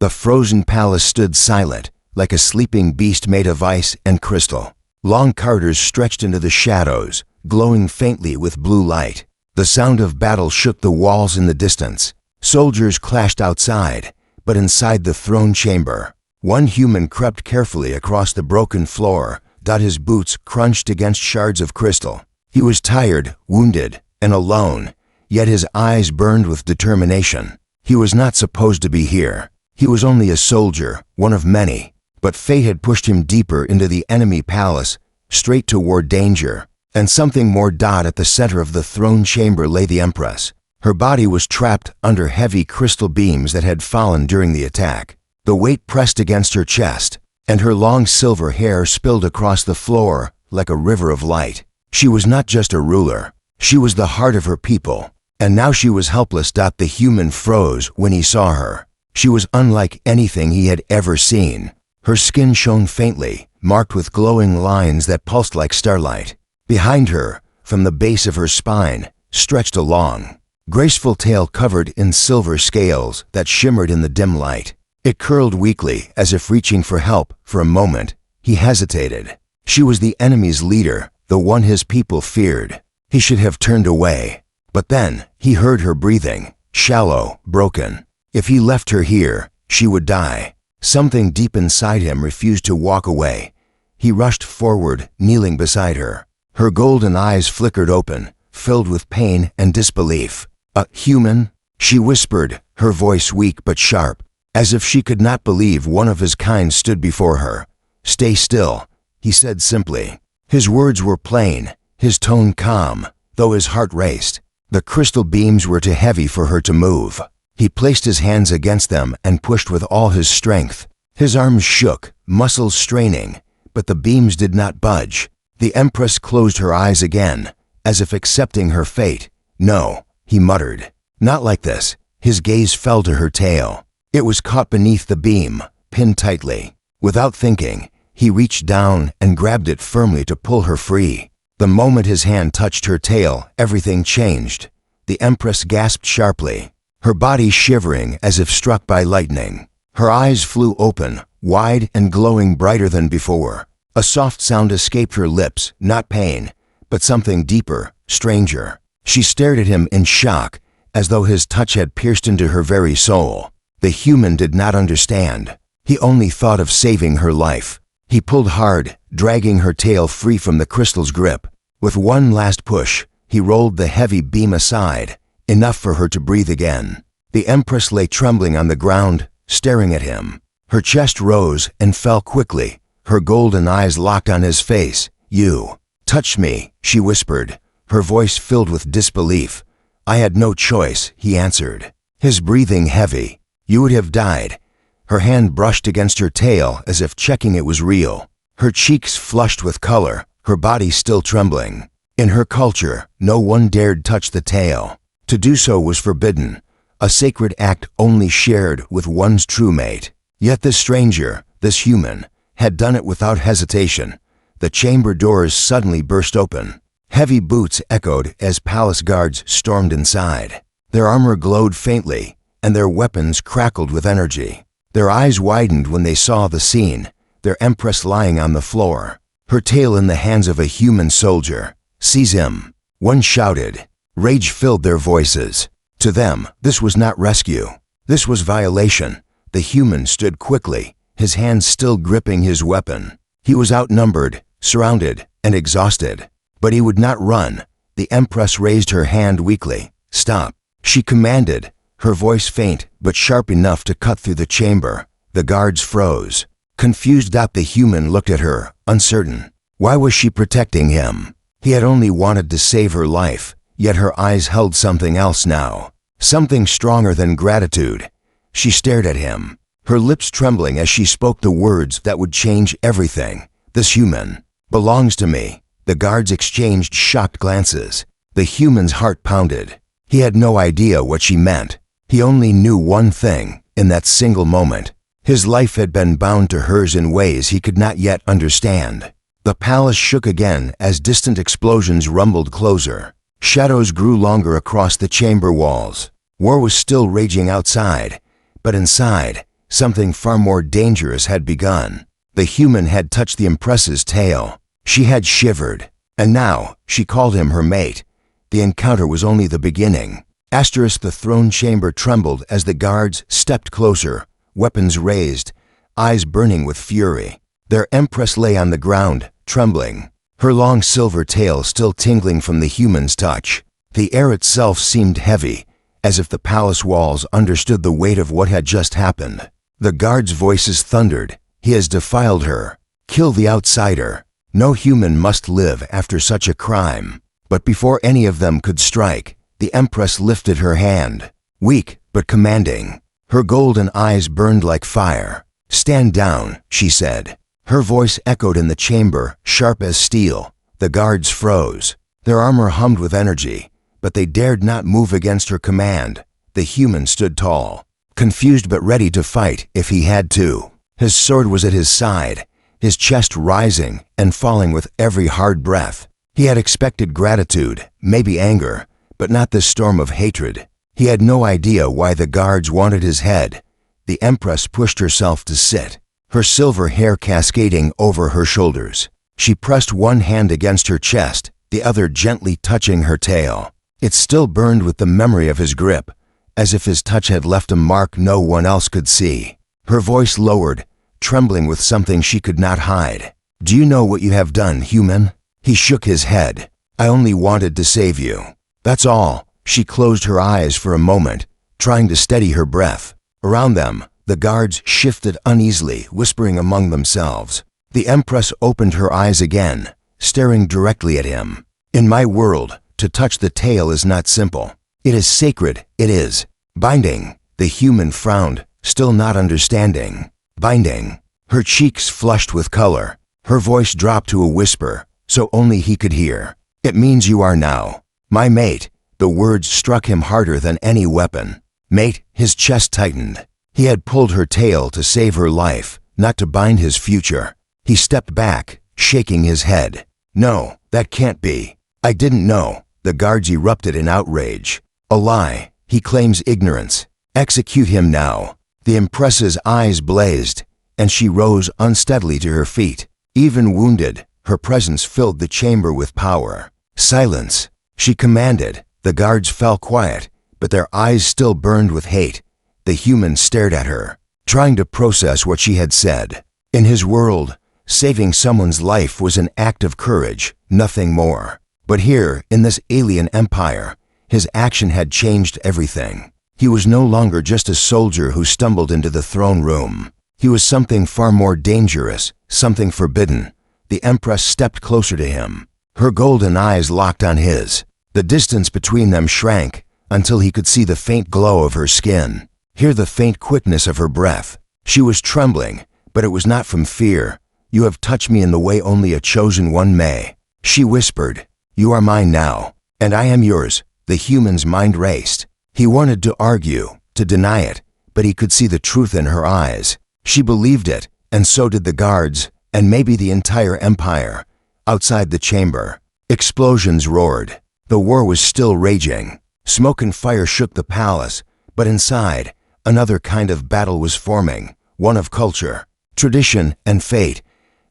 The frozen palace stood silent, like a sleeping beast made of ice and crystal. Long corridors stretched into the shadows, glowing faintly with blue light. The sound of battle shook the walls in the distance. Soldiers clashed outside, but inside the throne chamber, one human crept carefully across the broken floor, his boots crunched against shards of crystal. He was tired, wounded, and alone, yet his eyes burned with determination. He was not supposed to be here. He was only a soldier, one of many, but fate had pushed him deeper into the enemy palace, straight toward danger. And something more. At the center of the throne chamber lay the Empress. Her body was trapped under heavy crystal beams that had fallen during the attack. The weight pressed against her chest, and her long silver hair spilled across the floor like a river of light. She was not just a ruler. She was the heart of her people, and now she was helpless. The human froze when he saw her. She was unlike anything he had ever seen. Her skin shone faintly, marked with glowing lines that pulsed like starlight. Behind her, from the base of her spine, stretched a long, graceful tail covered in silver scales that shimmered in the dim light. It curled weakly, as if reaching for help. For a moment, he hesitated. She was the enemy's leader, the one his people feared. He should have turned away. But then, he heard her breathing, shallow, broken. If he left her here, she would die. Something deep inside him refused to walk away. He rushed forward, kneeling beside her. Her golden eyes flickered open, filled with pain and disbelief. "A human?" she whispered, her voice weak but sharp, as if she could not believe one of his kind stood before her. "Stay still," he said simply. His words were plain, his tone calm, though his heart raced. The crystal beams were too heavy for her to move. He placed his hands against them and pushed with all his strength. His arms shook, muscles straining, but the beams did not budge. The Empress closed her eyes again, as if accepting her fate. "No," he muttered. "Not like this." His gaze fell to her tail. It was caught beneath the beam, pinned tightly. Without thinking, he reached down and grabbed it firmly to pull her free. The moment his hand touched her tail, everything changed. The Empress gasped sharply, her body shivering as if struck by lightning. Her eyes flew open, wide and glowing brighter than before. A soft sound escaped her lips, not pain, but something deeper, stranger. She stared at him in shock, as though his touch had pierced into her very soul. The human did not understand. He only thought of saving her life. He pulled hard, dragging her tail free from the crystal's grip. With one last push, he rolled the heavy beam aside, enough for her to breathe again. The Empress lay trembling on the ground, staring at him. Her chest rose and fell quickly, her golden eyes locked on his face. "You touched me," she whispered, her voice filled with disbelief. "I had no choice," he answered, his breathing heavy. "You would have died." Her hand brushed against her tail as if checking it was real. Her cheeks flushed with color, her body still trembling. In her culture, no one dared touch the tail. To do so was forbidden, a sacred act only shared with one's true mate. Yet this stranger, this human, had done it without hesitation. The chamber doors suddenly burst open. Heavy boots echoed as palace guards stormed inside. Their armor glowed faintly, and their weapons crackled with energy. Their eyes widened when they saw the scene, their Empress lying on the floor, her tail in the hands of a human soldier. "Seize him!" one shouted. Rage filled their voices. To them, this was not rescue. This was violation. The human stood quickly, his hands still gripping his weapon. He was outnumbered, surrounded, and exhausted. But he would not run. The Empress raised her hand weakly. "Stop," she commanded, her voice faint but sharp enough to cut through the chamber. The guards froze. Confused, the human looked at her, uncertain. Why was she protecting him? He had only wanted to save her life, yet her eyes held something else now. Something stronger than gratitude. She stared at him, her lips trembling as she spoke the words that would change everything. "This human belongs to me." The guards exchanged shocked glances. The human's heart pounded. He had no idea what she meant. He only knew one thing, in that single moment. His life had been bound to hers in ways he could not yet understand. The palace shook again as distant explosions rumbled closer. Shadows grew longer across the chamber walls. War was still raging outside, but inside, something far more dangerous had begun. The human had touched the Empress's tail. She had shivered, and now she called him her mate. The encounter was only the beginning. The throne chamber trembled as the guards stepped closer, weapons raised, eyes burning with fury. Their Empress lay on the ground, trembling, her long silver tail still tingling from the human's touch. The air itself seemed heavy, as if the palace walls understood the weight of what had just happened. The guards' voices thundered. He has defiled her. Kill the outsider. No human must live after such a crime. But before any of them could strike, the Empress lifted her hand, weak but commanding. Her golden eyes burned like fire. Stand down, she said. Her voice echoed in the chamber, sharp as steel. The guards froze. Their armor hummed with energy, but they dared not move against her command. The human stood tall, confused but ready to fight if he had to. His sword was at his side, his chest rising and falling with every hard breath. He had expected gratitude, maybe anger, but not this storm of hatred. He had no idea why the guards wanted his head. The Empress pushed herself to sit, her silver hair cascading over her shoulders. She pressed one hand against her chest, the other gently touching her tail. It still burned with the memory of his grip, as if his touch had left a mark no one else could see. Her voice lowered, trembling with something she could not hide. Do you know what you have done, human? He shook his head. I only wanted to save you. That's all. She closed her eyes for a moment, trying to steady her breath. Around them, the guards shifted uneasily, whispering among themselves. The Empress opened her eyes again, staring directly at him. In my world, to touch the tail is not simple. It is sacred, it is. Binding. The human frowned, still not understanding. Binding. Her cheeks flushed with color. Her voice dropped to a whisper, so only he could hear. It means you are now my mate. The words struck him harder than any weapon. Mate, his chest tightened. He had pulled her tail to save her life, not to bind his future. He stepped back, shaking his head. No, that can't be. I didn't know. The guards erupted in outrage. A lie. He claims ignorance. Execute him now. The Empress's eyes blazed, and she rose unsteadily to her feet. Even wounded, her presence filled the chamber with power. Silence, she commanded. The guards fell quiet, but their eyes still burned with hate. The human stared at her, trying to process what she had said. In his world, saving someone's life was an act of courage, nothing more. But here, in this alien empire, his action had changed everything. He was no longer just a soldier who stumbled into the throne room. He was something far more dangerous, something forbidden. The Empress stepped closer to him. Her golden eyes locked on his. The distance between them shrank until he could see the faint glow of her skin, hear the faint quickness of her breath. She was trembling, but it was not from fear. You have touched me in the way only a chosen one may. She whispered, you are mine now, and I am yours. The human's mind raced. He wanted to argue, to deny it, but he could see the truth in her eyes. She believed it, and so did the guards, and maybe the entire empire. Outside the chamber, explosions roared. The war was still raging. Smoke and fire shook the palace, but inside, another kind of battle was forming, one of culture, tradition, and fate.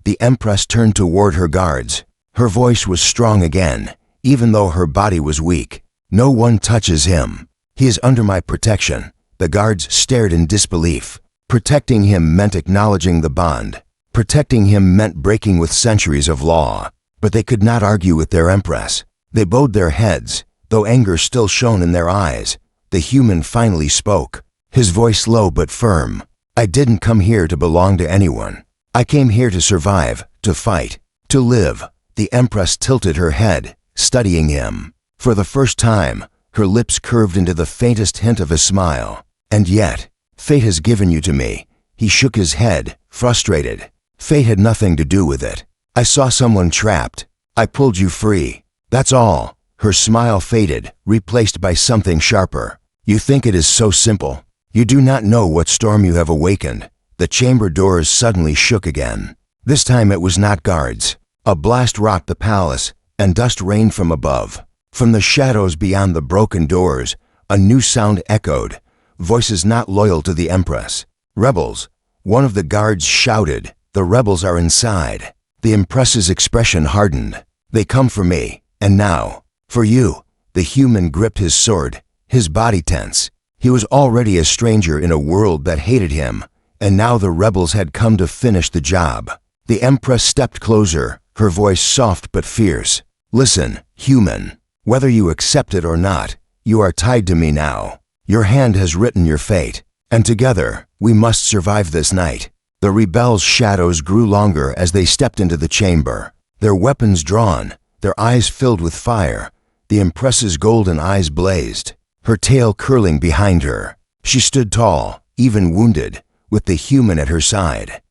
The Empress turned toward her guards. Her voice was strong again, even though her body was weak. No one touches him. He is under my protection. The guards stared in disbelief. Protecting him meant acknowledging the bond. Protecting him meant breaking with centuries of law. But they could not argue with their Empress. They bowed their heads, though anger still shone in their eyes. The human finally spoke, his voice low but firm. I didn't come here to belong to anyone. I came here to survive, to fight, to live. The Empress tilted her head, studying him. For the first time, her lips curved into the faintest hint of a smile. And yet, fate has given you to me. He shook his head, frustrated. Fate had nothing to do with it. I saw someone trapped. I pulled you free. That's all. Her smile faded, replaced by something sharper. You think it is so simple. You do not know what storm you have awakened. The chamber doors suddenly shook again. This time it was not guards. A blast rocked the palace, and dust rained from above. From the shadows beyond the broken doors, a new sound echoed, voices not loyal to the Empress. "Rebels!" One of the guards shouted. "The rebels are inside." The Empress's expression hardened. "They come for me, and now, for you." The human gripped his sword, his body tense. He was already a stranger in a world that hated him, and now the rebels had come to finish the job. The Empress stepped closer, her voice soft but fierce. "Listen, human. Whether you accept it or not, you are tied to me now. Your hand has written your fate, and together, we must survive this night." The rebels' shadows grew longer as they stepped into the chamber, their weapons drawn, their eyes filled with fire. The Empress's golden eyes blazed, her tail curling behind her. She stood tall, even wounded, with the human at her side.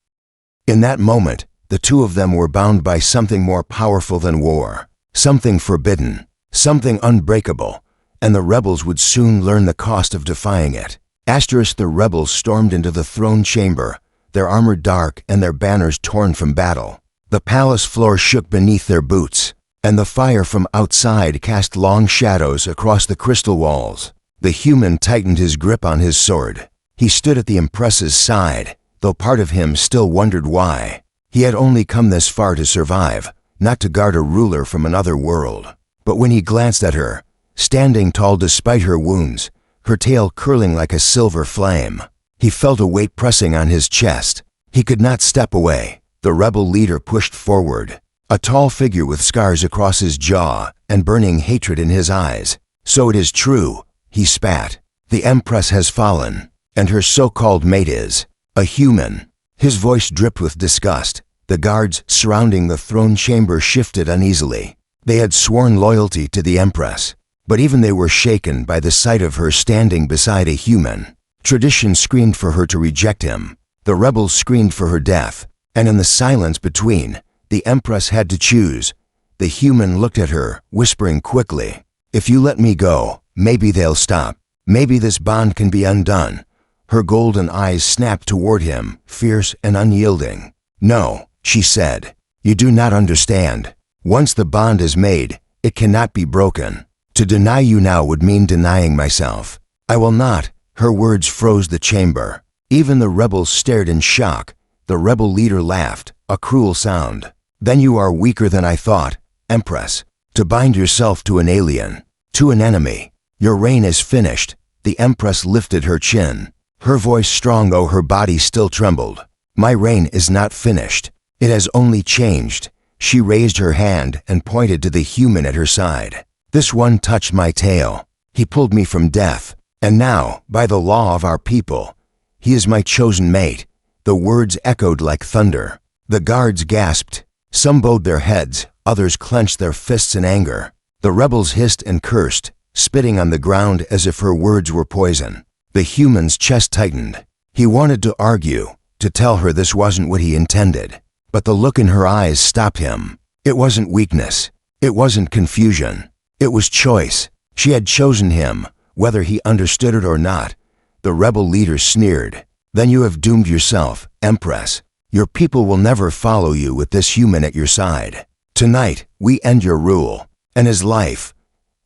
In that moment, the two of them were bound by something more powerful than war, something forbidden, something unbreakable, and the rebels would soon learn the cost of defying it. The rebels stormed into the throne chamber, their armor dark and their banners torn from battle. The palace floor shook beneath their boots, and the fire from outside cast long shadows across the crystal walls. The human tightened his grip on his sword. He stood at the Empress's side, though part of him still wondered why. He had only come this far to survive, not to guard a ruler from another world. But when he glanced at her, standing tall despite her wounds, her tail curling like a silver flame, he felt a weight pressing on his chest. He could not step away. The rebel leader pushed forward, a tall figure with scars across his jaw and burning hatred in his eyes. "So it is true," he spat. "The Empress has fallen, and her so-called mate is a human." His voice dripped with disgust. The guards surrounding the throne chamber shifted uneasily. They had sworn loyalty to the Empress, but even they were shaken by the sight of her standing beside a human. Tradition screamed for her to reject him. The rebels screamed for her death, and in the silence between, the Empress had to choose. The human looked at her, whispering quickly, "If you let me go, maybe they'll stop. Maybe this bond can be undone." Her golden eyes snapped toward him, fierce and unyielding. "No," she said. "You do not understand. Once the bond is made, it cannot be broken. To deny you now would mean denying myself. I will not." Her words froze the chamber. Even the rebels stared in shock. The rebel leader laughed, a cruel sound. "Then you are weaker than I thought, Empress. To bind yourself to an alien, to an enemy. Your reign is finished." The Empress lifted her chin, her voice strong though her body still trembled. "My reign is not finished. It has only changed." She raised her hand and pointed to the human at her side. "This one touched my tail. He pulled me from death. And now, by the law of our people, he is my chosen mate." The words echoed like thunder. The guards gasped. Some bowed their heads, others clenched their fists in anger. The rebels hissed and cursed, spitting on the ground as if her words were poison. The human's chest tightened. He wanted to argue, to tell her this wasn't what he intended. But the look in her eyes stopped him. It wasn't weakness. It wasn't confusion. It was choice. She had chosen him, whether he understood it or not. The rebel leader sneered. "Then you have doomed yourself, Empress. Your people will never follow you with this human at your side. Tonight, we end your rule, and his life."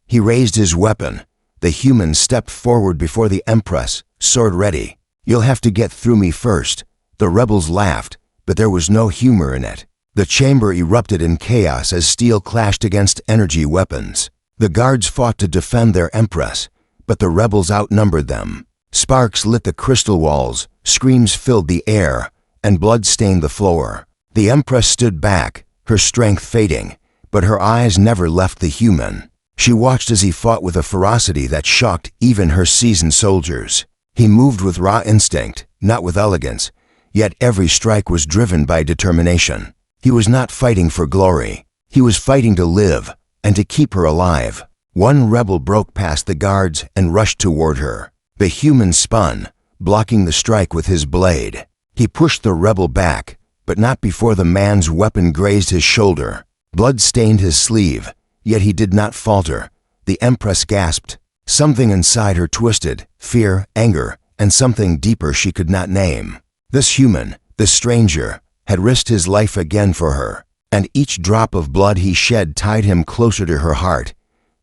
He raised his weapon. The human stepped forward before the Empress, sword ready. "You'll have to get through me first." The rebels laughed, but there was no humor in it. The chamber erupted in chaos as steel clashed against energy weapons. The guards fought to defend their Empress, but the rebels outnumbered them. Sparks lit the crystal walls, screams filled the air, and blood stained the floor. The Empress stood back, her strength fading, but her eyes never left the human. She watched as he fought with a ferocity that shocked even her seasoned soldiers. He moved with raw instinct, not with elegance, yet every strike was driven by determination. He was not fighting for glory. He was fighting to live, and to keep her alive. One rebel broke past the guards and rushed toward her. The human spun, blocking the strike with his blade. He pushed the rebel back, but not before the man's weapon grazed his shoulder. Blood stained his sleeve, yet he did not falter. The Empress gasped. Something inside her twisted, fear, anger, and something deeper she could not name. This human, this stranger, had risked his life again for her, and each drop of blood he shed tied him closer to her heart.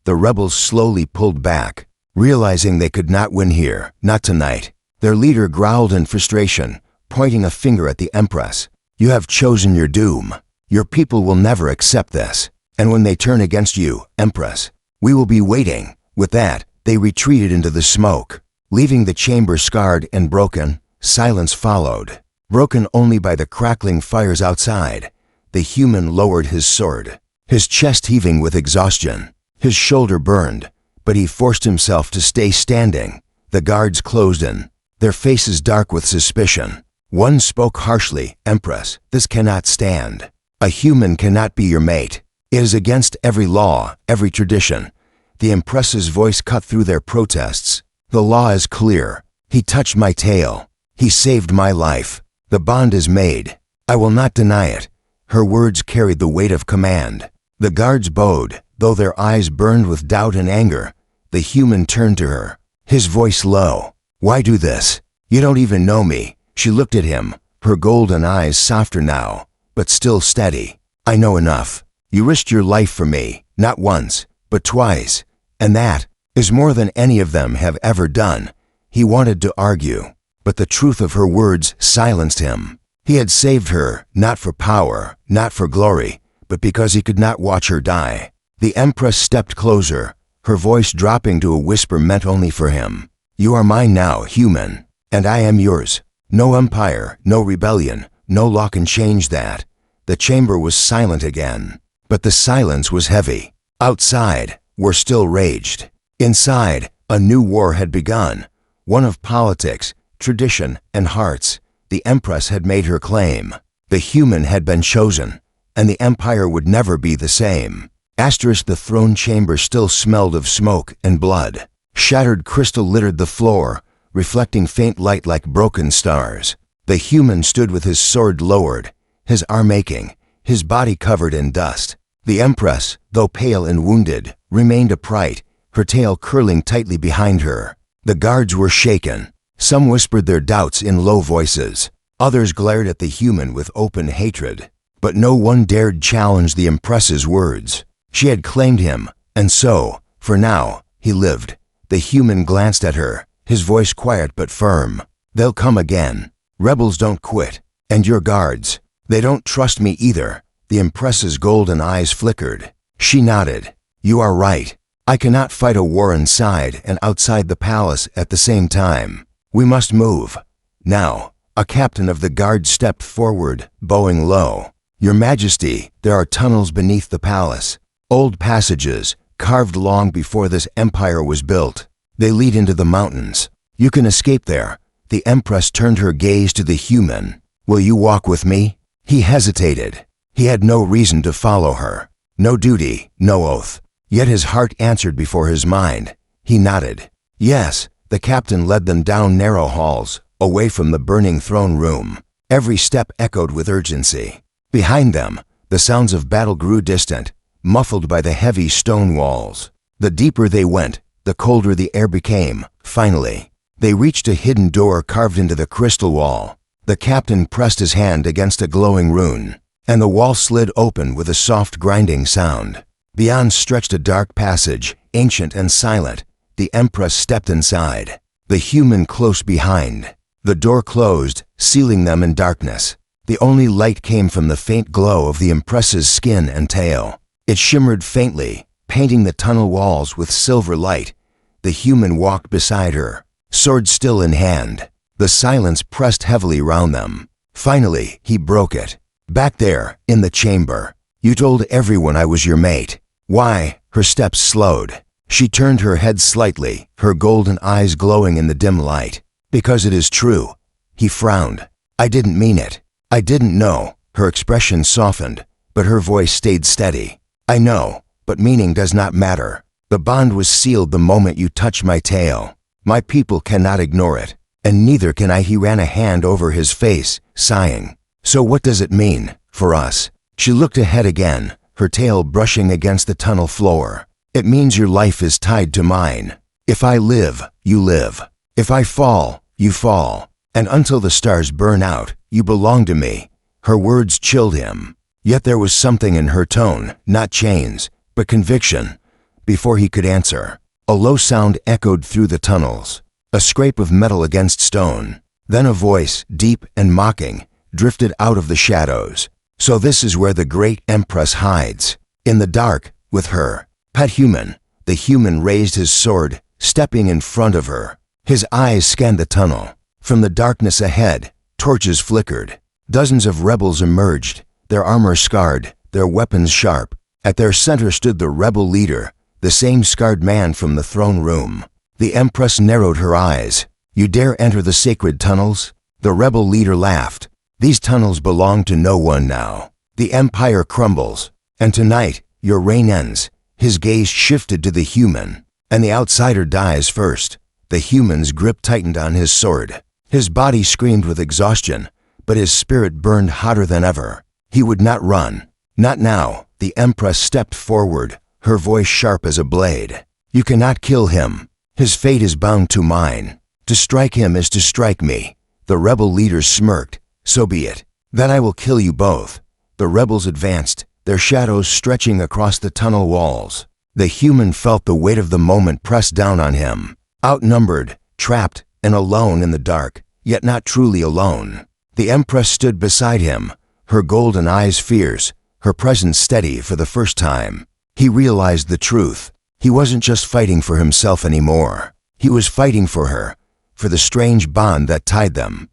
The rebels slowly pulled back, realizing they could not win here, not tonight. Their leader growled in frustration, pointing a finger at the Empress. You have chosen your doom. Your people will never accept this. And when they turn against you, Empress, we will be waiting. With that, they retreated into the smoke. Leaving the chamber scarred and broken, silence followed. Broken only by the crackling fires outside, the human lowered his sword, his chest heaving with exhaustion. His shoulder burned, but he forced himself to stay standing. The guards closed in, their faces dark with suspicion. One spoke harshly, Empress, this cannot stand. A human cannot be your mate. It is against every law, every tradition. The Empress's voice cut through their protests. The law is clear. He touched my tail. He saved my life. The bond is made. I will not deny it. Her words carried the weight of command. The guards bowed, though their eyes burned with doubt and anger. The human turned to her, his voice low. Why do this? You don't even know me. She looked at him, her golden eyes softer now, but still steady. I know enough. You risked your life for me, not once, but twice. And that is more than any of them have ever done. He wanted to argue, but the truth of her words silenced him. He had saved her, not for power, not for glory, but because he could not watch her die. The Empress stepped closer, her voice dropping to a whisper meant only for him. You are mine now, human, and I am yours. No empire, no rebellion, no law can change that. The chamber was silent again, but the silence was heavy. Outside, war still raged. Inside, a new war had begun, one of politics, tradition, and hearts. The Empress had made her claim. The human had been chosen, and the empire would never be the same. The throne chamber still smelled of smoke and blood. Shattered crystal littered the floor, reflecting faint light like broken stars. The human stood with his sword lowered, his arm aching, his body covered in dust. The Empress, though pale and wounded, remained upright, her tail curling tightly behind her. The guards were shaken. Some whispered their doubts in low voices. Others glared at the human with open hatred. But no one dared challenge the Empress's words. She had claimed him, and so, for now, he lived. The human glanced at her, his voice quiet but firm. They'll come again. Rebels don't quit. And your guards, they don't trust me either. The Empress's golden eyes flickered. She nodded. You are right. I cannot fight a war inside and outside the palace at the same time. We must move. Now, a captain of the guard stepped forward, bowing low. Your Majesty, there are tunnels beneath the palace. Old passages, carved long before this empire was built. They lead into the mountains. You can escape there. The Empress turned her gaze to the human. Will you walk with me? He hesitated. He had no reason to follow her. No duty, no oath. Yet his heart answered before his mind. He nodded. Yes, the captain led them down narrow halls, away from the burning throne room. Every step echoed with urgency. Behind them, the sounds of battle grew distant, muffled by the heavy stone walls. The deeper they went, the colder the air became. Finally, they reached a hidden door carved into the crystal wall. The captain pressed his hand against a glowing rune, and the wall slid open with a soft grinding sound. Beyond stretched a dark passage, ancient and silent. The Empress stepped inside, the human close behind. The door closed, sealing them in darkness. The only light came from the faint glow of the Empress's skin and tail. It shimmered faintly, painting the tunnel walls with silver light. The human walked beside her, sword still in hand. The silence pressed heavily round them. Finally, he broke it. Back there, in the chamber, you told everyone I was your mate. Why? Her steps slowed. She turned her head slightly, her golden eyes glowing in the dim light. Because it is true. He frowned. I didn't mean it. I didn't know. Her expression softened, but her voice stayed steady. I know, but meaning does not matter. The bond was sealed the moment you touched my tail. My people cannot ignore it, and neither can I. He ran a hand over his face, sighing. So what does it mean, for us? She looked ahead again, her tail brushing against the tunnel floor. It means your life is tied to mine. If I live, you live. If I fall, you fall. And until the stars burn out, you belong to me. Her words chilled him. Yet there was something in her tone, not chains, but conviction. Before he could answer, a low sound echoed through the tunnels. A scrape of metal against stone. Then a voice, deep and mocking, drifted out of the shadows. So this is where the great Empress hides. In the dark, with her pet human. The human raised his sword, stepping in front of her. His eyes scanned the tunnel. From the darkness ahead, torches flickered. Dozens of rebels emerged, their armor scarred, their weapons sharp. At their center stood the rebel leader, the same scarred man from the throne room. The Empress narrowed her eyes. You dare enter the sacred tunnels? The rebel leader laughed. These tunnels belong to no one now. The empire crumbles, and tonight your reign ends. His gaze shifted to the human, and the outsider dies first. The human's grip tightened on his sword. His body screamed with exhaustion, but his spirit burned hotter than ever. He would not run. Not now. The Empress stepped forward, her voice sharp as a blade. You cannot kill him. His fate is bound to mine. To strike him is to strike me. The rebel leader smirked. So be it. Then I will kill you both. The rebels advanced, their shadows stretching across the tunnel walls. The human felt the weight of the moment press down on him. Outnumbered, trapped, and alone in the dark, yet not truly alone. The Empress stood beside him, her golden eyes fierce, her presence steady for the first time. He realized the truth. He wasn't just fighting for himself anymore. He was fighting for her, for the strange bond that tied them,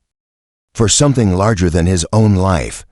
for something larger than his own life.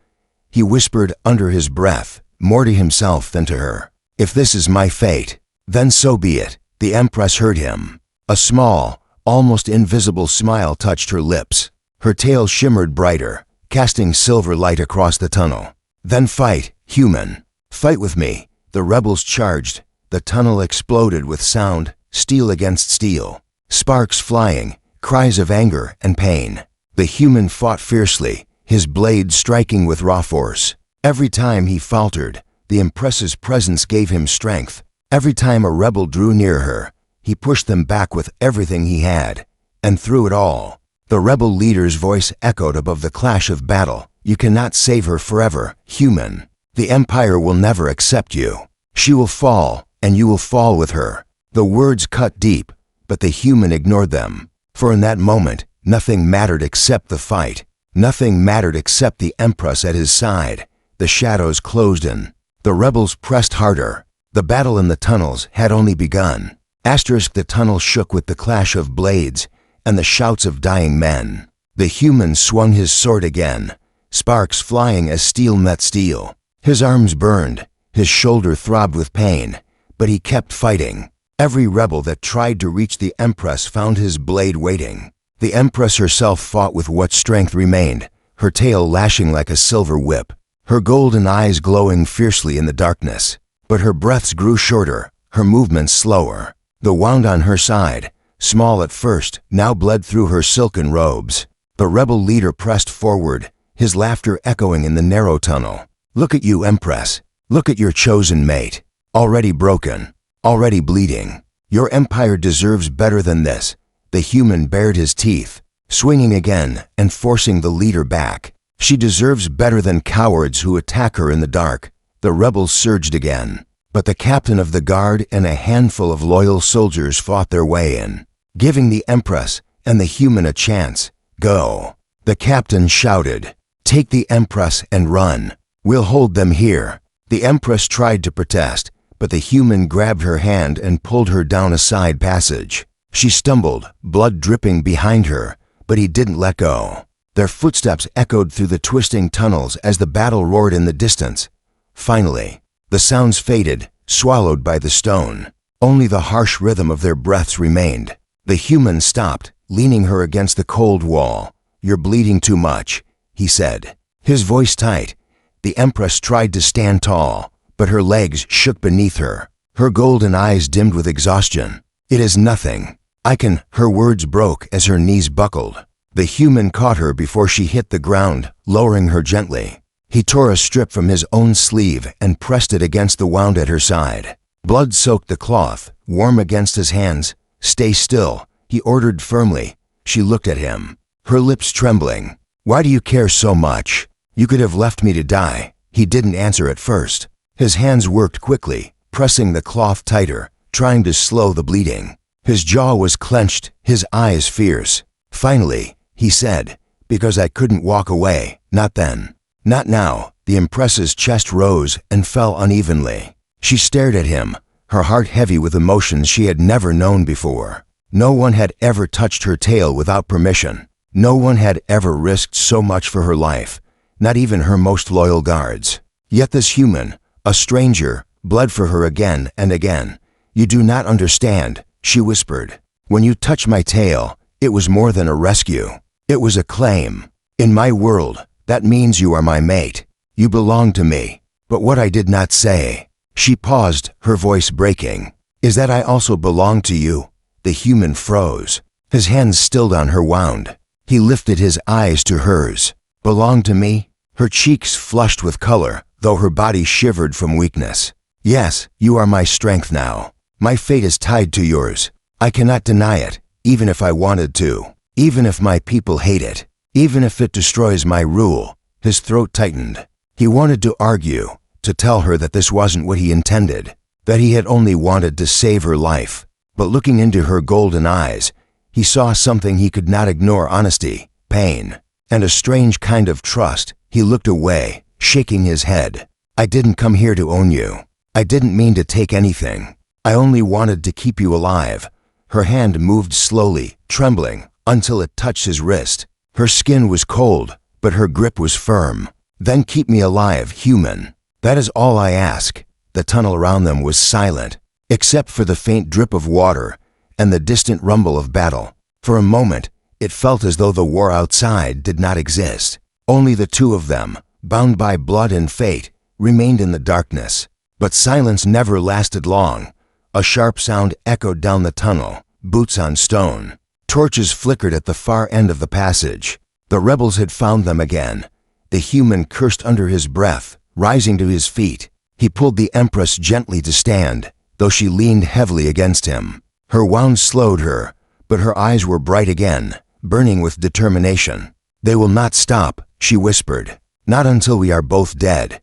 He whispered under his breath, more to himself than to her. If this is my fate, then so be it. The Empress heard him. A small, almost invisible smile touched her lips. Her tail shimmered brighter, casting silver light across the tunnel. Then fight, human. Fight with me. The rebels charged. The tunnel exploded with sound, steel against steel. Sparks flying, cries of anger and pain. The human fought fiercely, his blade striking with raw force. Every time he faltered, the Empress's presence gave him strength. Every time a rebel drew near her, he pushed them back with everything he had. And through it all, the rebel leader's voice echoed above the clash of battle. You cannot save her forever, human. The Empire will never accept you. She will fall, and you will fall with her. The words cut deep, but the human ignored them. For in that moment, nothing mattered except the fight. Nothing mattered except the Empress at his side. The shadows closed in. The rebels pressed harder. The battle in the tunnels had only begun. The tunnel shook with the clash of blades and the shouts of dying men. The human swung his sword again, sparks flying as steel met steel. His arms burned, his shoulder throbbed with pain, but he kept fighting. Every rebel that tried to reach the Empress found his blade waiting. The Empress herself fought with what strength remained, her tail lashing like a silver whip, her golden eyes glowing fiercely in the darkness. But her breaths grew shorter, her movements slower. The wound on her side, small at first, now bled through her silken robes. The rebel leader pressed forward, his laughter echoing in the narrow tunnel. Look at you, Empress. Look at your chosen mate. Already broken, already bleeding. Your empire deserves better than this. The human bared his teeth, swinging again and forcing the leader back. She deserves better than cowards who attack her in the dark. The rebels surged again, but the captain of the guard and a handful of loyal soldiers fought their way in, giving the Empress and the human a chance. Go. The captain shouted. Take the Empress and run. We'll hold them here. The Empress tried to protest, but the human grabbed her hand and pulled her down a side passage. She stumbled, blood dripping behind her, but he didn't let go. Their footsteps echoed through the twisting tunnels as the battle roared in the distance. Finally, the sounds faded, swallowed by the stone. Only the harsh rhythm of their breaths remained. The human stopped, leaning her against the cold wall. You're bleeding too much, he said, his voice tight. The Empress tried to stand tall, but her legs shook beneath her. Her golden eyes dimmed with exhaustion. It is nothing. I can. Her words broke as her knees buckled. The human caught her before she hit the ground, lowering her gently. He tore a strip from his own sleeve and pressed it against the wound at her side. Blood soaked the cloth, warm against his hands. Stay still, he ordered firmly. She looked at him, her lips trembling. Why do you care so much? You could have left me to die. He didn't answer at first. His hands worked quickly, pressing the cloth tighter, trying to slow the bleeding. His jaw was clenched, his eyes fierce. Finally, he said, "Because I couldn't walk away, not then. Not now." The Empress's chest rose and fell unevenly. She stared at him, her heart heavy with emotions she had never known before. No one had ever touched her tail without permission. No one had ever risked so much for her life, not even her most loyal guards. Yet this human, a stranger, bled for her again and again. "You do not understand," she whispered. "When you touch my tail, it was more than a rescue. It was a claim. In my world, that means you are my mate. You belong to me." But what I did not say, she paused, her voice breaking, "is that I also belong to you." The human froze. His hands stilled on her wound. He lifted his eyes to hers. "Belong to me?" Her cheeks flushed with color, though her body shivered from weakness. "Yes, you are my strength now. My fate is tied to yours. I cannot deny it, even if I wanted to. Even if my people hate it. Even if it destroys my rule." His throat tightened. He wanted to argue, to tell her that this wasn't what he intended, that he had only wanted to save her life. But looking into her golden eyes, he saw something he could not ignore: honesty, pain, and a strange kind of trust. He looked away, shaking his head. "I didn't come here to own you. I didn't mean to take anything. I only wanted to keep you alive." Her hand moved slowly, trembling, until it touched his wrist. Her skin was cold, but her grip was firm. "Then keep me alive, human. That is all I ask." The tunnel around them was silent, except for the faint drip of water and the distant rumble of battle. For a moment, it felt as though the war outside did not exist. Only the two of them, bound by blood and fate, remained in the darkness. But silence never lasted long. A sharp sound echoed down the tunnel, boots on stone. Torches flickered at the far end of the passage. The rebels had found them again. The human cursed under his breath, rising to his feet. He pulled the Empress gently to stand, though she leaned heavily against him. Her wounds slowed her, but her eyes were bright again, burning with determination. "They will not stop," she whispered. "Not until we are both dead.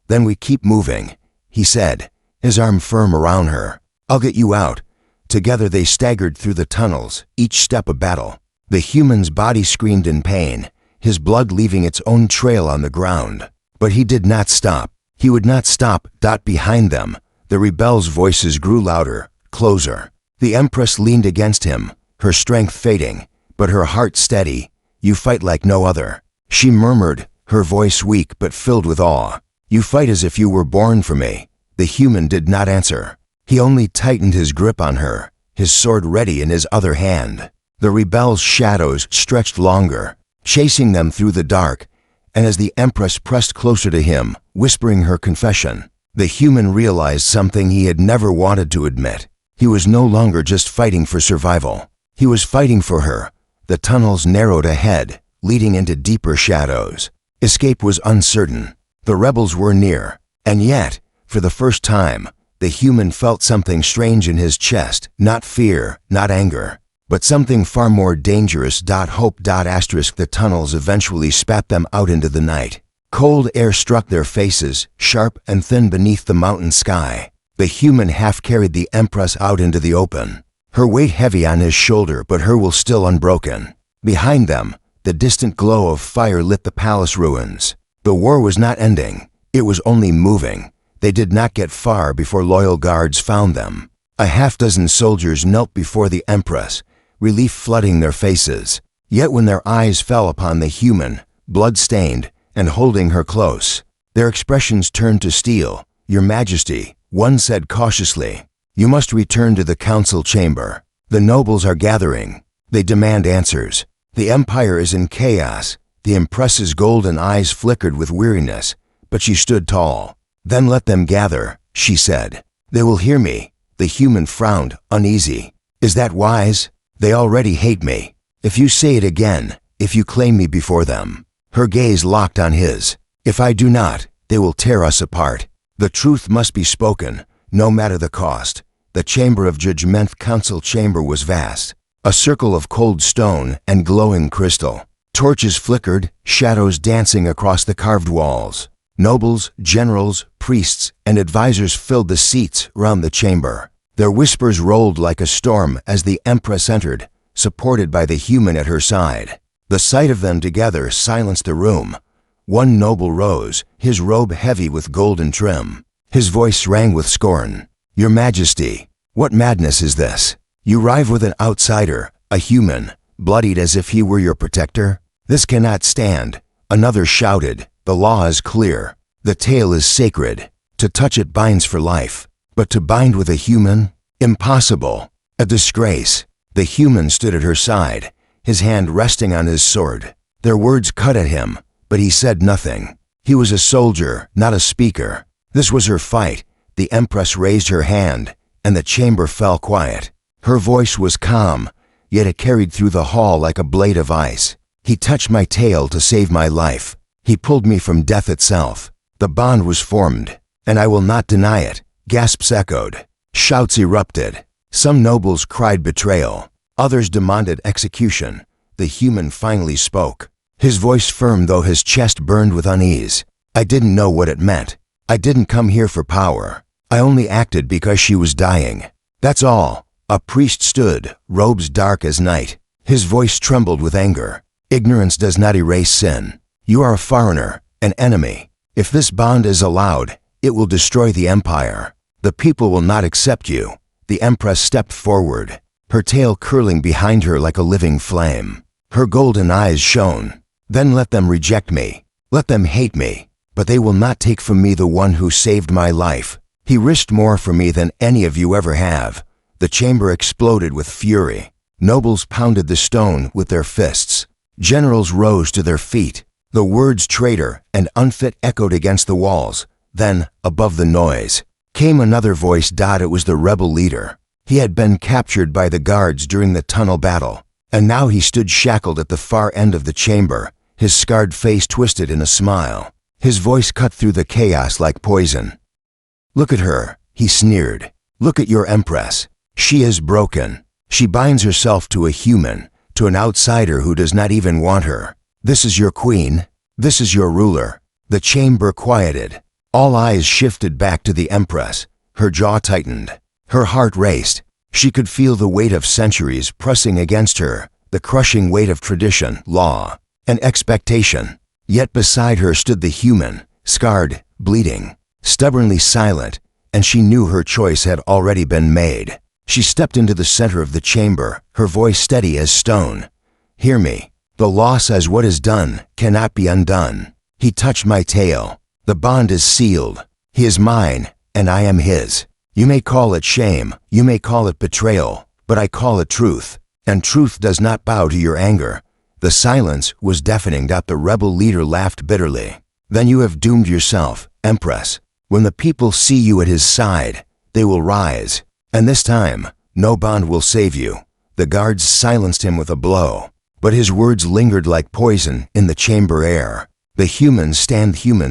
Then we keep moving," he said, his arm firm around her. "I'll get you out." Together they staggered through the tunnels, each step a battle. The human's body screamed in pain, his blood leaving its own trail on the ground. But he did not stop. He would not stop. Behind them, the rebels' voices grew louder, closer. The Empress leaned against him, her strength fading, but her heart steady. "You fight like no other," she murmured, her voice weak but filled with awe. "You fight as if you were born for me." The human did not answer. He only tightened his grip on her, his sword ready in his other hand. The rebels' shadows stretched longer, chasing them through the dark, and as the Empress pressed closer to him, whispering her confession, the human realized something he had never wanted to admit. He was no longer just fighting for survival. He was fighting for her. The tunnels narrowed ahead, leading into deeper shadows. Escape was uncertain. The rebels were near. And yet, for the first time, the human felt something strange in his chest, not fear, not anger, but something far more dangerous. Hope. The tunnels eventually spat them out into the night. Cold air struck their faces, sharp and thin beneath the mountain sky. The human half carried the Empress out into the open, her weight heavy on his shoulder but her will still unbroken. Behind them, the distant glow of fire lit the palace ruins. The war was not ending, it was only moving. They did not get far before loyal guards found them. A half-dozen soldiers knelt before the Empress, relief flooding their faces. Yet when their eyes fell upon the human, blood-stained, and holding her close, their expressions turned to steel. "Your Majesty," one said cautiously, "you must return to the council chamber. The nobles are gathering. They demand answers. The empire is in chaos." The Empress's golden eyes flickered with weariness, but she stood tall. "Then let them gather," she said. "They will hear me." The human frowned, uneasy. "Is that wise? They already hate me. If you say it again, if you claim me before them." Her gaze locked on his. "If I do not, they will tear us apart. The truth must be spoken, no matter the cost." The chamber of judgment council chamber was vast, a circle of cold stone and glowing crystal. Torches flickered, shadows dancing across the carved walls. Nobles, generals, priests, and advisors filled the seats round the chamber. Their whispers rolled like a storm as the Empress entered, supported by the human at her side. The sight of them together silenced the room. One noble rose, his robe heavy with golden trim. His voice rang with scorn. "Your Majesty, what madness is this? You rive with an outsider, a human, bloodied as if he were your protector? This cannot stand." Another shouted, "The law is clear. The tale is sacred. To touch it binds for life. But to bind with a human? Impossible. A disgrace." The human stood at her side, his hand resting on his sword. Their words cut at him, but he said nothing. He was a soldier, not a speaker. This was her fight. The Empress raised her hand, and the chamber fell quiet. Her voice was calm, yet it carried through the hall like a blade of ice. "He touched my tail to save my life. He pulled me from death itself. The bond was formed, and I will not deny it." Gasps echoed. Shouts erupted. Some nobles cried betrayal. Others demanded execution. The human finally spoke. His voice firm though his chest burned with unease. "I didn't know what it meant. I didn't come here for power. I only acted because she was dying. That's all." A priest stood, robes dark as night. His voice trembled with anger. "Ignorance does not erase sin. You are a foreigner, an enemy. If this bond is allowed, it will destroy the empire. The people will not accept you." The Empress stepped forward, her tail curling behind her like a living flame. Her golden eyes shone. "Then let them reject me. Let them hate me. But they will not take from me the one who saved my life. He risked more for me than any of you ever have." The chamber exploded with fury. Nobles pounded the stone with their fists. Generals rose to their feet. The words "traitor" and "unfit" echoed against the walls. Then, above the noise, came another voice. It was the rebel leader. He had been captured by the guards during the tunnel battle, and now he stood shackled at the far end of the chamber, his scarred face twisted in a smile. His voice cut through the chaos like poison. "Look at her," he sneered. "Look at your Empress. She is broken. She binds herself to a human, to an outsider who does not even want her. This is your queen. This is your ruler." The chamber quieted. All eyes shifted back to the Empress. Her jaw tightened. Her heart raced. She could feel the weight of centuries pressing against her, the crushing weight of tradition, law, and expectation. Yet beside her stood the human, scarred, bleeding, stubbornly silent, and she knew her choice had already been made. She stepped into the center of the chamber, her voice steady as stone. "Hear me. The law says what is done cannot be undone. He touched my tail. The bond is sealed. He is mine, and I am his. You may call it shame, you may call it betrayal, but I call it truth. And truth does not bow to your anger." The silence was deafening. The rebel leader laughed bitterly. "Then you have doomed yourself, Empress. When the people see you at his side, they will rise. And this time, no bond will save you." The guards silenced him with a blow, but his words lingered like poison in the chamber air. The human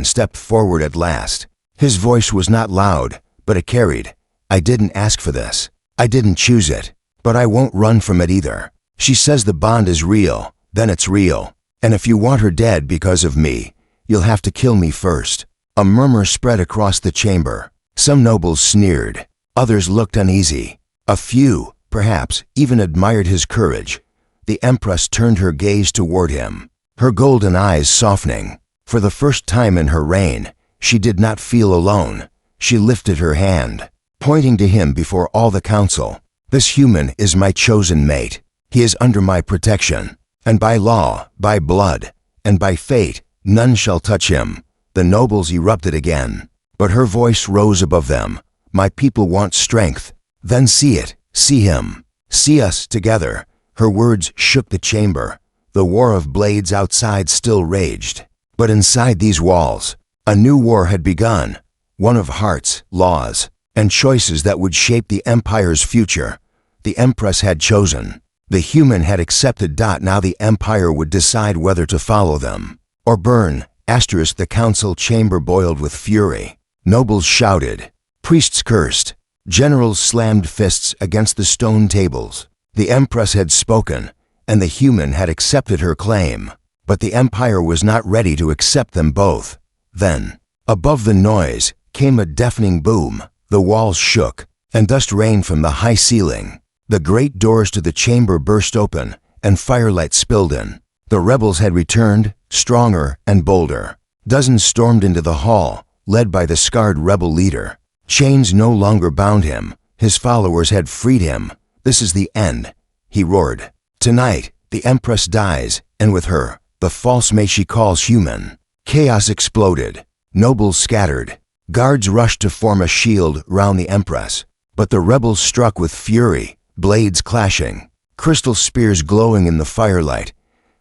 stepped forward at last. His voice was not loud, but it carried. "I didn't ask for this. I didn't choose it. But I won't run from it either. She says the bond is real, then it's real. And if you want her dead because of me, you'll have to kill me first." A murmur spread across the chamber. Some nobles sneered. Others looked uneasy. A few, perhaps, even admired his courage. The Empress turned her gaze toward him, her golden eyes softening. For the first time in her reign, she did not feel alone. She lifted her hand, pointing to him before all the council. "This human is my chosen mate. He is under my protection. And by law, by blood, and by fate, none shall touch him." The nobles erupted again, but her voice rose above them. "My people want strength. Then see it, see him, see us together." Her words shook the chamber. The war of blades outside still raged. But inside these walls, a new war had begun. One of hearts, laws, and choices that would shape the empire's future. The Empress had chosen. The human had accepted. Now the empire would decide whether to follow them or burn. The council chamber boiled with fury. Nobles shouted. Priests cursed. Generals slammed fists against the stone tables. The Empress had spoken, and the human had accepted her claim. But the empire was not ready to accept them both. Then, above the noise, came a deafening boom. The walls shook. and dust rained from the high ceiling. The great doors to the chamber burst open, and firelight spilled in. The rebels had returned, stronger and bolder. Dozens stormed into the hall, led by the scarred rebel leader. Chains no longer bound him. His followers had freed him. "This is the end," he roared. "Tonight, the Empress dies, and with her, the false mate she calls human." Chaos exploded. Nobles scattered. Guards rushed to form a shield round the Empress. But the rebels struck with fury, blades clashing, crystal spears glowing in the firelight.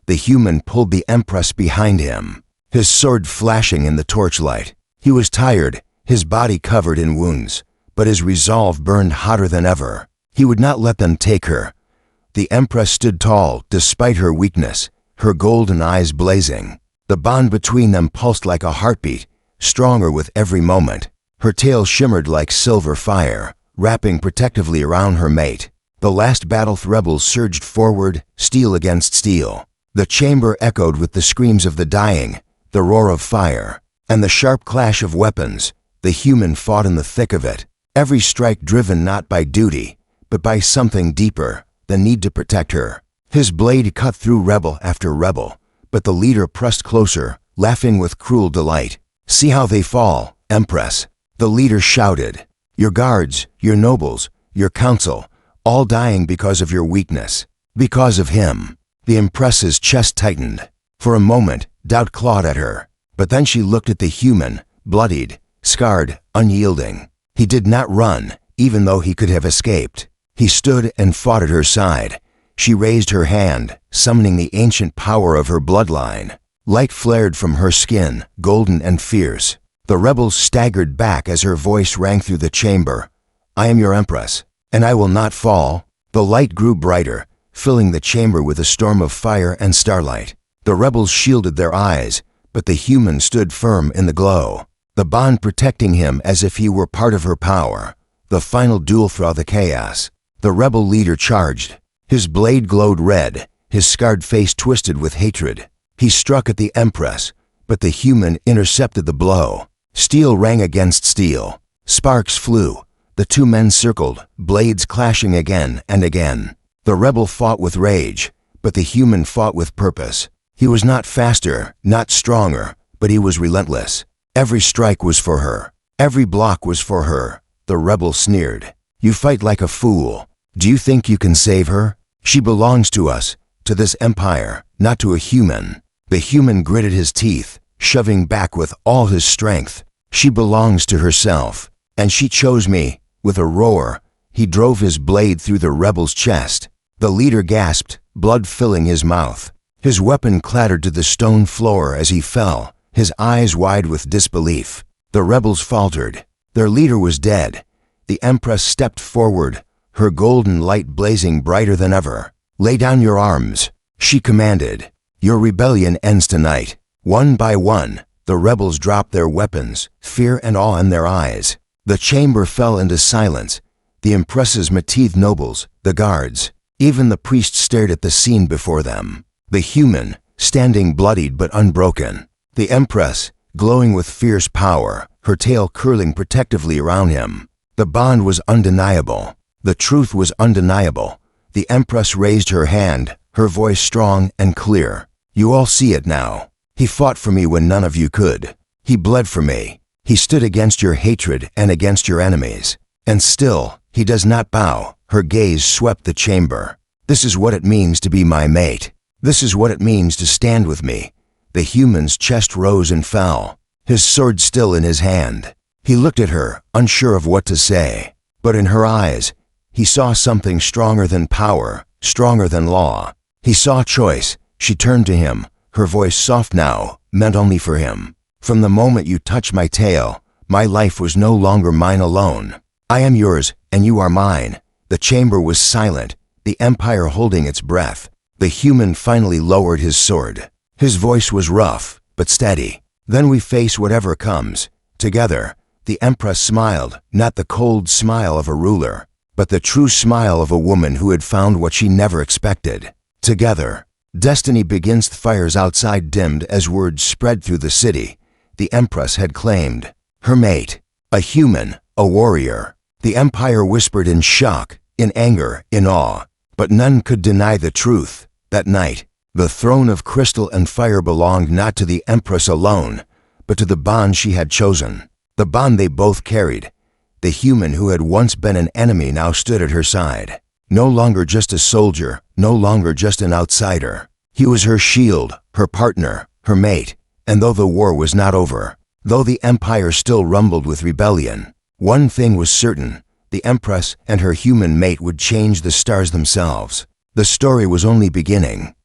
The human pulled the Empress behind him, his sword flashing in the torchlight. He was tired, his body covered in wounds, but his resolve burned hotter than ever. He would not let them take her. The Empress stood tall despite her weakness, her golden eyes blazing. The bond between them pulsed like a heartbeat, stronger with every moment. Her tail shimmered like silver fire, wrapping protectively around her mate. The last battled rebels surged forward, steel against steel. The chamber echoed with the screams of the dying, the roar of fire, and the sharp clash of weapons. The human fought in the thick of it, every strike driven not by duty, but by something deeper, the need to protect her. His blade cut through rebel after rebel, but the leader pressed closer, laughing with cruel delight. "See how they fall, Empress," the leader shouted. "Your guards, your nobles, your council, all dying because of your weakness, because of him." The Empress's chest tightened. For a moment, doubt clawed at her, but then she looked at the human, bloodied, scarred, unyielding. He did not run, even though he could have escaped. He stood and fought at her side. She raised her hand, summoning the ancient power of her bloodline. Light flared from her skin, golden and fierce. The rebels staggered back as her voice rang through the chamber. "I am your Empress, and I will not fall." The light grew brighter, filling the chamber with a storm of fire and starlight. The rebels shielded their eyes, but the human stood firm in the glow, the bond protecting him as if he were part of her power. The final duel through the chaos. The rebel leader charged. His blade glowed red, his scarred face twisted with hatred. He struck at the Empress, but the human intercepted the blow. Steel rang against steel. Sparks flew. The two men circled, blades clashing again and again. The rebel fought with rage, but the human fought with purpose. He was not faster, not stronger, but he was relentless. Every strike was for her. Every block was for her. The rebel sneered. "You fight like a fool. Do you think you can save her? She belongs to us, to this empire, not to a human." The human gritted his teeth, shoving back with all his strength. "She belongs to herself, and she chose me." With a roar, he drove his blade through the rebel's chest. The leader gasped, blood filling his mouth. His weapon clattered to the stone floor as he fell, his eyes wide with disbelief. The rebels faltered. Their leader was dead. The Empress stepped forward, her golden light blazing brighter than ever. "Lay down your arms," she commanded. "Your rebellion ends tonight." One by one, the rebels dropped their weapons, fear and awe in their eyes. The chamber fell into silence. The Empress's mateethed nobles, the guards, even the priests stared at the scene before them. The human, standing bloodied but unbroken. The Empress, glowing with fierce power, her tail curling protectively around him. The bond was undeniable. The truth was undeniable. The Empress raised her hand, her voice strong and clear. "You all see it now. He fought for me when none of you could. He bled for me. He stood against your hatred and against your enemies. And still, he does not bow." Her gaze swept the chamber. "This is what it means to be my mate. This is what it means to stand with me." The human's chest rose and fell, his sword still in his hand. He looked at her, unsure of what to say. But in her eyes, he saw something stronger than power, stronger than law. He saw choice. She turned to him, her voice soft now, meant only for him. "From the moment you touched my tail, my life was no longer mine alone. I am yours, and you are mine." The chamber was silent, the empire holding its breath. The human finally lowered his sword. His voice was rough, but steady. "Then we face whatever comes, together." The Empress smiled, not the cold smile of a ruler, but the true smile of a woman who had found what she never expected. "Together." Destiny begins. The fires outside dimmed as word spread through the city. The Empress had claimed her mate, a human, a warrior. The Empire whispered in shock, in anger, in awe. But none could deny the truth. That night, the throne of crystal and fire belonged not to the Empress alone, but to the bond she had chosen. The bond they both carried. The human who had once been an enemy now stood at her side. No longer just a soldier, no longer just an outsider. He was her shield, her partner, her mate. And though the war was not over, though the Empire still rumbled with rebellion, one thing was certain: the Empress and her human mate would change the stars themselves. The story was only beginning.